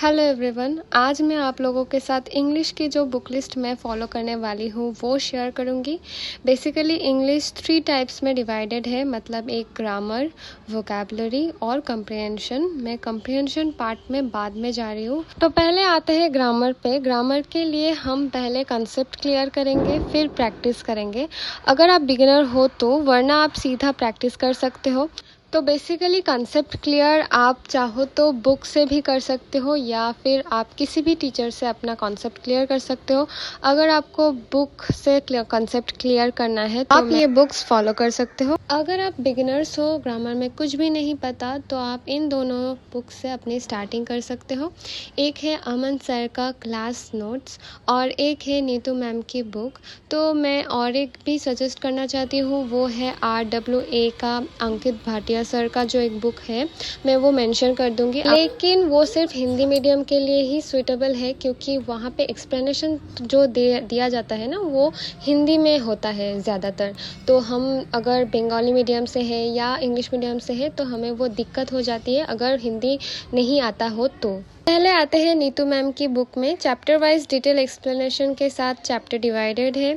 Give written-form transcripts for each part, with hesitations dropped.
Hello everyone, आज मैं आप लोगों के साथ इंग्लिश की जो बुक लिस्ट मैं फॉलो करने वाली हूँ वो शेयर करूँगी। बेसिकली इंग्लिश 3 टाइप्स में डिवाइडेड है, मतलब एक ग्रामर, वोकैबुलरी और कंप्रिहेंशन। मैं कंप्रिहेंशन पार्ट में बाद में जा रही हूँ। तो पहले आते हैं ग्रामर पे। ग्रामर के लिए हम पहले कंसेप्ट क्लियर करेंगे, फिर प्रैक्टिस करेंगे। अगर आप बिगिनर हो तो, वरना आप सीधा प्रैक्टिस कर सकते हो। तो बेसिकली कंसेप्ट क्लियर आप चाहो तो बुक से भी कर सकते हो या फिर आप किसी भी टीचर से अपना कॉन्सेप्ट क्लियर कर सकते हो। अगर आपको बुक से कंसेप्ट क्लियर करना है तो आप ये बुक्स फॉलो कर सकते हो। अगर आप बिगिनर्स हो, ग्रामर में कुछ भी नहीं पता, तो आप इन दोनों बुक से अपनी स्टार्टिंग कर सकते हो। एक है अमन सर का क्लास नोट्स और एक है नीतू मैम की बुक। तो मैं और एक भी सजेस्ट करना चाहती हूँ, वो है RWA का अंकित भाटिया सर का जो एक बुक है, मैं वो मेंशन कर दूंगी। लेकिन वो सिर्फ हिंदी मीडियम के लिए ही सूटेबल है, क्योंकि वहाँ पे एक्सप्लेनेशन जो दिया जाता है ना, वो हिंदी में होता है ज़्यादातर। तो हम अगर बंगाली मीडियम से है या इंग्लिश मीडियम से है तो हमें वो दिक्कत हो जाती है अगर हिंदी नहीं आता हो तो। पहले आते हैं नीतू मैम की बुक में। चैप्टर वाइज डिटेल एक्सप्लेनेशन के साथ चैप्टर डिवाइडेड है।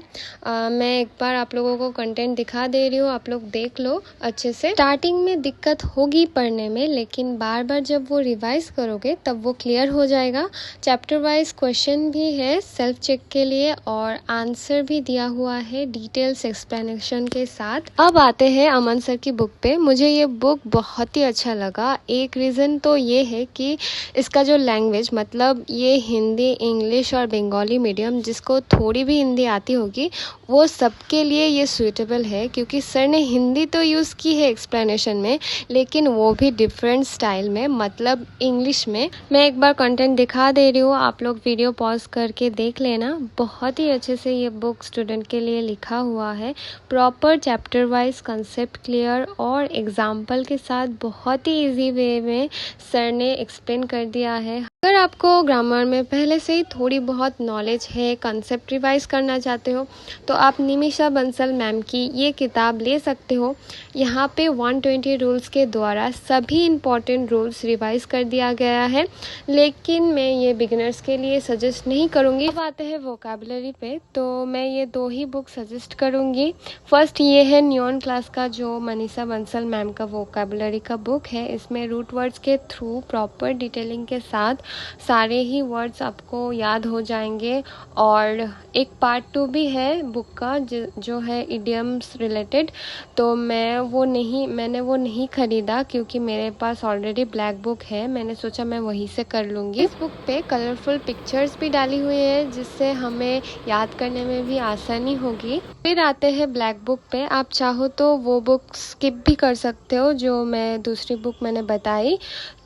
मैं एक बार आप लोगों को कंटेंट दिखा दे रही हूँ, आप लोग देख लो अच्छे से। स्टार्टिंग में दिक्कत होगी पढ़ने में, लेकिन बार बार जब वो रिवाइज करोगे तब वो क्लियर हो जाएगा। चैप्टर वाइज क्वेश्चन भी है सेल्फ चेक के लिए और आंसर भी दिया हुआ है डिटेल्स एक्सप्लेनेशन के साथ। अब आते हैं अमन सर की बुक पे। मुझे ये बुक बहुत ही अच्छा लगा। एक रीज़न तो ये है कि इसका जो लैंग्वेज, मतलब ये हिंदी, इंग्लिश और बंगाली मीडियम जिसको थोड़ी भी हिंदी आती होगी वो सबके लिए ये सूटेबल है, क्योंकि सर ने हिंदी तो यूज़ की है एक्सप्लेनेशन में, लेकिन वो भी डिफरेंट स्टाइल में, मतलब इंग्लिश में। मैं एक बार कंटेंट दिखा दे रही हूँ, आप लोग वीडियो पॉज करके देख लेना। बहुत ही अच्छे से ये बुक स्टूडेंट के लिए लिखा हुआ है, proper chapter wise concept clear और एग्जाम्पल के साथ बहुत ही ईजी वे में सर ने एक्सप्लेन कर दिया है। अगर आपको ग्रामर में पहले से ही थोड़ी बहुत नॉलेज है, कंसेप्ट रिवाइज करना चाहते हो, तो आप निमिषा बंसल मैम की ये किताब ले सकते हो। यहाँ पे 120 रूल्स के द्वारा सभी इम्पॉर्टेंट रूल्स रिवाइज कर दिया गया है, लेकिन मैं ये बिगिनर्स के लिए सजेस्ट नहीं करूँगी। अब आते हैं वोकैबुलरी पे, तो मैं ये 2 ही बुक सजेस्ट करूँगी। फर्स्ट ये है न्यून क्लास का जो मनीषा बंसल मैम का वोकैबुलरी का बुक है। इसमें रूट वर्ड्स के थ्रू प्रॉपर डिटेलिंग के साथ सारे ही वर्ड्स आपको याद हो जाएंगे। और एक पार्ट 2 भी है बुक का जो है इडियम्स रिलेटेड। तो मैंने वो नहीं ख़रीदा, क्योंकि मेरे पास ऑलरेडी ब्लैक बुक है। मैंने सोचा मैं वहीं से कर लूँगी। इस बुक पे कलरफुल पिक्चर्स भी डाली हुई है, जिससे हमें याद करने में भी आसानी होगी। फिर आते हैं ब्लैक बुक पे। आप चाहो तो वो बुक स्किप भी कर सकते हो जो मैं दूसरी बुक मैंने बताई,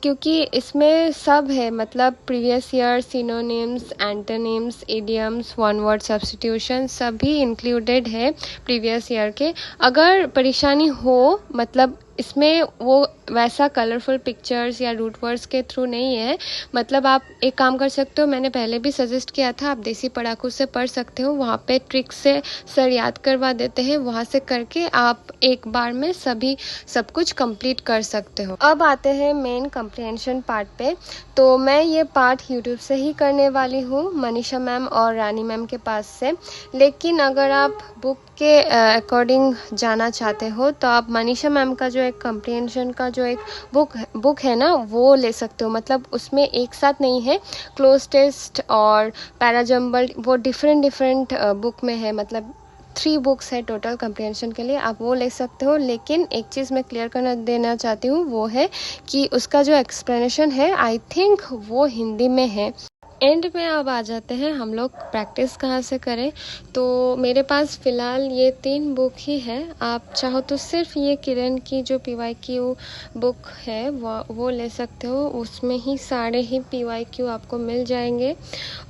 क्योंकि इसमें सब है, मतलब previous year, synonyms, antonyms, idioms, one word substitution सभी इंक्लूडेड है प्रीवियस ईयर के। अगर परेशानी हो, मतलब इसमें वो वैसा कलरफुल पिक्चर्स या रूट वर्ड्स के थ्रू नहीं है, मतलब आप एक काम कर सकते हो, मैंने पहले भी सजेस्ट किया था, आप देसी पढ़ाकू से पढ़ सकते हो। वहाँ पे ट्रिक से सर याद करवा देते हैं, वहाँ से करके आप एक बार में सब कुछ कंप्लीट कर सकते हो। अब आते हैं मेन कंप्रिहेंशन पार्ट पे। तो मैं ये पार्ट यूट्यूब से ही करने वाली हूँ, मनीषा मैम और रानी मैम के पास से। लेकिन अगर आप बुक के अकॉर्डिंग जाना चाहते हो तो आप मनीषा मैम का जो एक कंप्रिहेंशन का जो एक बुक है ना, वो ले सकते हो। मतलब उसमें एक साथ नहीं है, क्लोज टेस्ट और पैराजम्बल, वो डिफरेंट बुक में है। मतलब 3 बुक्स है टोटल कंप्रिहेंशन के लिए, आप वो ले सकते हो। लेकिन एक चीज़ मैं क्लियर करना देना चाहती हूँ, वो है कि उसका जो एक्सप्लेनेशन है, आई थिंक वो हिंदी में है। एंड में अब आ जाते हैं हम लोग प्रैक्टिस कहाँ से करें। तो मेरे पास फ़िलहाल ये 3 बुक ही है। आप चाहो तो सिर्फ ये किरण की जो PYQ बुक है वो ले सकते हो, उसमें ही सारे ही PYQ आपको मिल जाएंगे।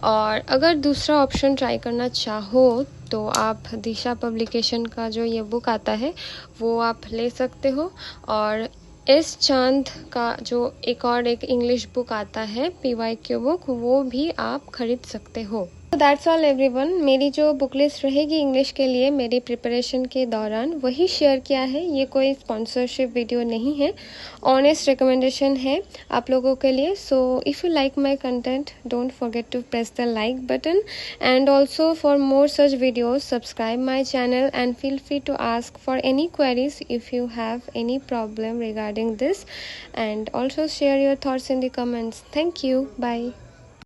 और अगर दूसरा ऑप्शन ट्राई करना चाहो तो आप दिशा पब्लिकेशन का जो ये बुक आता है वो आप ले सकते हो। और एस चांद का जो एक इंग्लिश बुक आता है PYQ बुक, वो भी आप खरीद सकते हो। That's all everyone. मेरी जो बुक लिस्ट रहेगी इंग्लिश के लिए मेरी प्रिपरेशन के दौरान वही शेयर किया है, ये कोई स्पॉन्सरशिप वीडियो नहीं है, ऑनेस्ट रिकमेंडेशन है आप लोगों के लिए। So if you like my content don't forget to press the like button and also for more such videos subscribe my channel and feel free to ask for any queries if you have any problem regarding this, and also share your thoughts in the comments. Thank you. Bye.